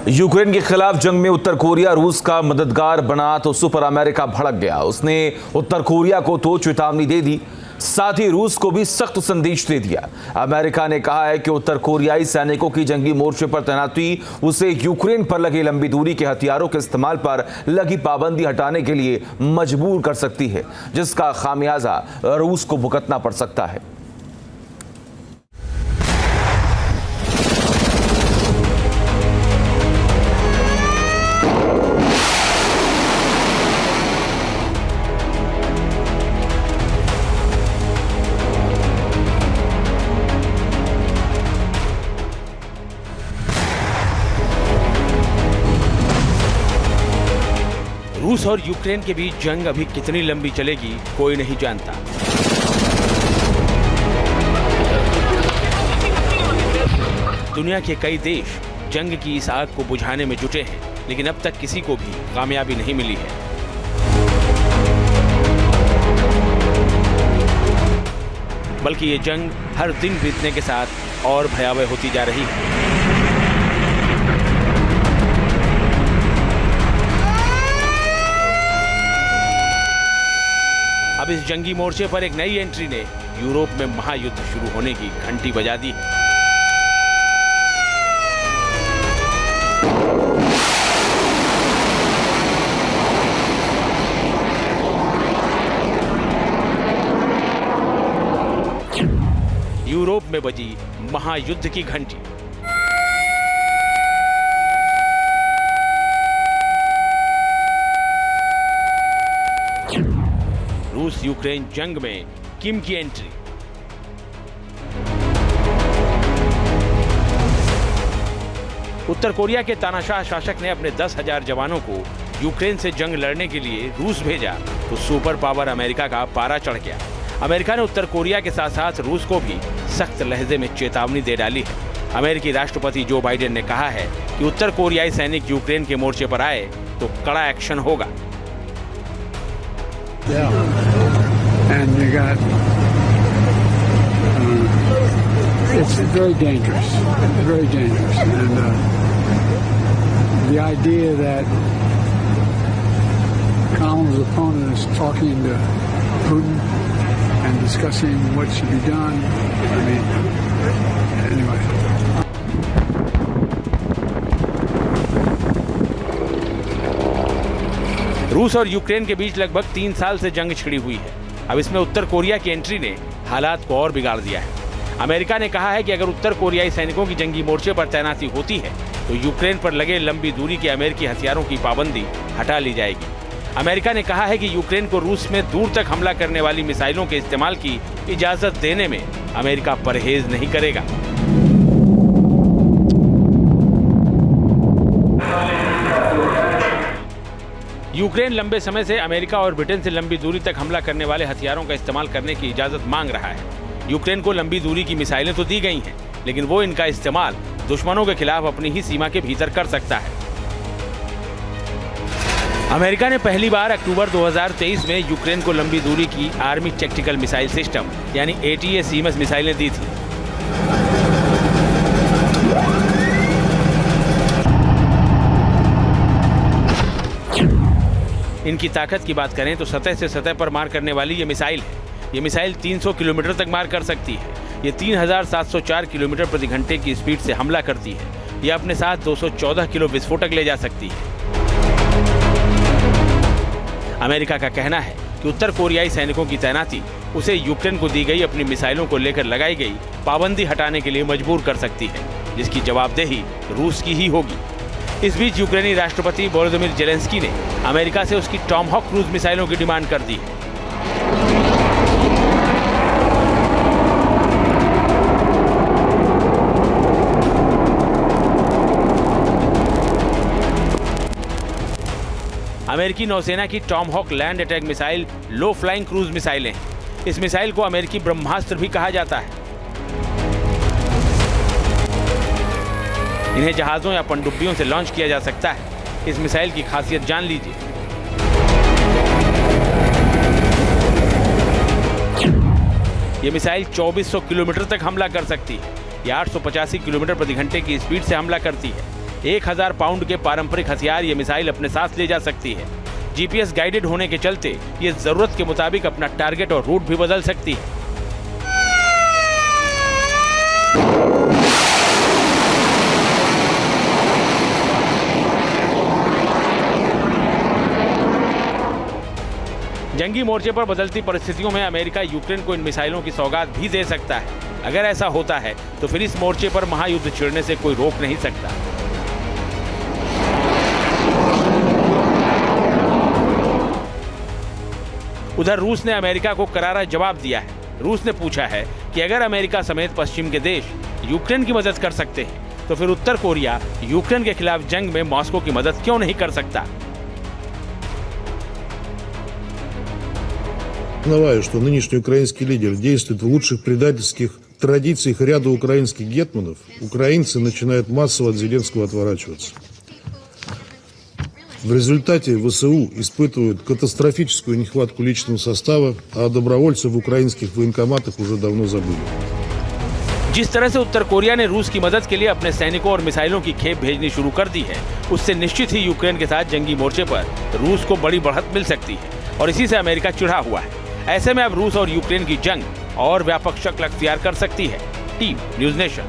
Ukraine के खिलाफ जंग में उत्तर कोरिया रूस का मददगार बना तो सुपर अमेरिका भड़क गया। उसने उत्तर कोरिया को तो चेतावनी दे दी, साथ ही रूस को भी सख्त संदेश दे दिया। अमेरिका ने कहा है कि उत्तर कोरियाई सैनिकों की जंगी मोर्चे पर तैनाती उसे यूक्रेन पर लगे लंबी दूरी के हथियारों के इस्तेमाल पर लगी पाबंदी हटाने के लिए मजबूर कर सकती है, जिसका खामियाजा रूस को भुगतना पड़ सकता है। रूस और यूक्रेन के बीच जंग अभी कितनी लंबी चलेगी, कोई नहीं जानता। दुनिया के कई देश जंग की इस आग को बुझाने में जुटे हैं, लेकिन अब तक किसी को भी कामयाबी नहीं मिली है। बल्कि ये जंग हर दिन बीतने के साथ और भयावह होती जा रही है। अब इस जंगी मोर्चे पर एक नई एंट्री ने यूरोप में महायुद्ध शुरू होने की घंटी बजा दी है। यूरोप में बजी महायुद्ध की घंटी। रूस यूक्रेन जंग में किम की एंट्री। उत्तर कोरिया के तानाशाह शासक ने अपने 10,000 जवानों को यूक्रेन से जंग लड़ने के लिए रूस भेजा तो सुपर पावर अमेरिका का पारा चढ़ गया। अमेरिका ने उत्तर कोरिया के साथ साथ रूस को भी सख्त लहजे में चेतावनी दे डाली है। अमेरिकी राष्ट्रपति जो बाइडेन ने कहा है कि उत्तर कोरियाई सैनिक यूक्रेन के मोर्चे पर आए तो कड़ा एक्शन होगा। And you got, it's very dangerous, and the idea that Kamala's opponent is talking to Putin and discussing what should be done, I mean, anyway. रूस और यूक्रेन के बीच लगभग 3 साल से जंग छिड़ी हुई है। अब इसमें उत्तर कोरिया की एंट्री ने हालात को और बिगाड़ दिया है। अमेरिका ने कहा है कि अगर उत्तर कोरियाई सैनिकों की जंगी मोर्चे पर तैनाती होती है तो यूक्रेन पर लगे लंबी दूरी के अमेरिकी हथियारों की पाबंदी हटा ली जाएगी। अमेरिका ने कहा है कि यूक्रेन को रूस में दूर तक हमला करने वाली मिसाइलों के इस्तेमाल की इजाजत देने में अमेरिका परहेज नहीं करेगा। यूक्रेन लंबे समय से अमेरिका और ब्रिटेन से लंबी दूरी तक हमला करने वाले हथियारों का इस्तेमाल करने की इजाजत मांग रहा है। यूक्रेन को लंबी दूरी की मिसाइलें तो दी गई हैं, लेकिन वो इनका इस्तेमाल दुश्मनों के खिलाफ अपनी ही सीमा के भीतर कर सकता है। अमेरिका ने पहली बार अक्टूबर 2023 में यूक्रेन को लंबी दूरी की आर्मी टैक्टिकल मिसाइल सिस्टम यानी ATACMS मिसाइलें दी थी। इनकी ताकत की बात करें तो सतह से सतह पर मार करने वाली ये मिसाइल है। ये मिसाइल 300 किलोमीटर तक मार कर सकती है। ये 3704 किलोमीटर प्रति घंटे की स्पीड से हमला करती है। ये अपने साथ 214 किलो विस्फोटक ले जा सकती है। अमेरिका का कहना है कि उत्तर कोरियाई सैनिकों की तैनाती उसे यूक्रेन को दी गई अपनी मिसाइलों को लेकर लगाई गई पाबंदी हटाने के लिए मजबूर कर सकती है, जिसकी जवाबदेही रूस की ही होगी। इस बीच यूक्रेनी राष्ट्रपति वोलोदिमीर जेलेंस्की ने अमेरिका से उसकी टॉमहॉक क्रूज मिसाइलों की डिमांड कर दी है। अमेरिकी नौसेना की टॉमहॉक लैंड अटैक मिसाइल लो फ्लाइंग क्रूज मिसाइलें हैं। इस मिसाइल को अमेरिकी ब्रह्मास्त्र भी कहा जाता है। इन्हें जहाजों या पनडुब्बियों से लॉन्च किया जा सकता है। इस मिसाइल की खासियत जान लीजिए। ये मिसाइल 2400 किलोमीटर तक हमला कर सकती है। ये 885 किलोमीटर प्रति घंटे की स्पीड से हमला करती है। 1000 पाउंड के पारंपरिक हथियार ये मिसाइल अपने साथ ले जा सकती है। जीपीएस गाइडेड होने के चलते ये जरूरत के मुताबिक अपना टारगेट और रूट भी बदल सकती है। जंगी मोर्चे पर बदलती परिस्थितियों में अमेरिका यूक्रेन को इन मिसाइलों की सौगात भी दे सकता है। अगर ऐसा होता है तो फिर इस मोर्चे पर महायुद्ध छिड़ने से कोई रोक नहीं सकता। उधर रूस ने अमेरिका को करारा जवाब दिया है। रूस ने पूछा है कि अगर अमेरिका समेत पश्चिम के देश यूक्रेन की मदद कर सकते हैं तो फिर उत्तर कोरिया यूक्रेन के खिलाफ जंग में मॉस्को की मदद क्यों नहीं कर सकता। Признавая, что нынешний украинский лидер действует в лучших предательских традициях ряда украинских гетманов, украинцы начинают массово от Зеленского отворачиваться. В результате ВСУ испытывают катастрофическую нехватку личного состава, а добровольцев в украинских военкоматах уже давно забыли. जिस तरह से उत्तर कोरिया ने रूस की मदद के लिए अपने सैनिकों और मिसाइलों की खेप भेजनी शुरू कर दी है, उससे निश्चित ही यूक्रेन के साथ जंगी मोर्चे पर रूस को बड़ी बढ़त मिल सकती है और इसी से अमेरिका चिढ़ा हुआ है। ऐसे में अब रूस और यूक्रेन की जंग और व्यापक शक्ल अख्तियार कर सकती है। Team news nation.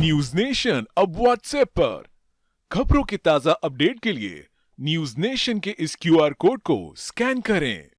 News nation अब व्हाट्सएप पर खबरों के ताजा अपडेट के लिए न्यूज नेशन के इस QR कोड को स्कैन करें।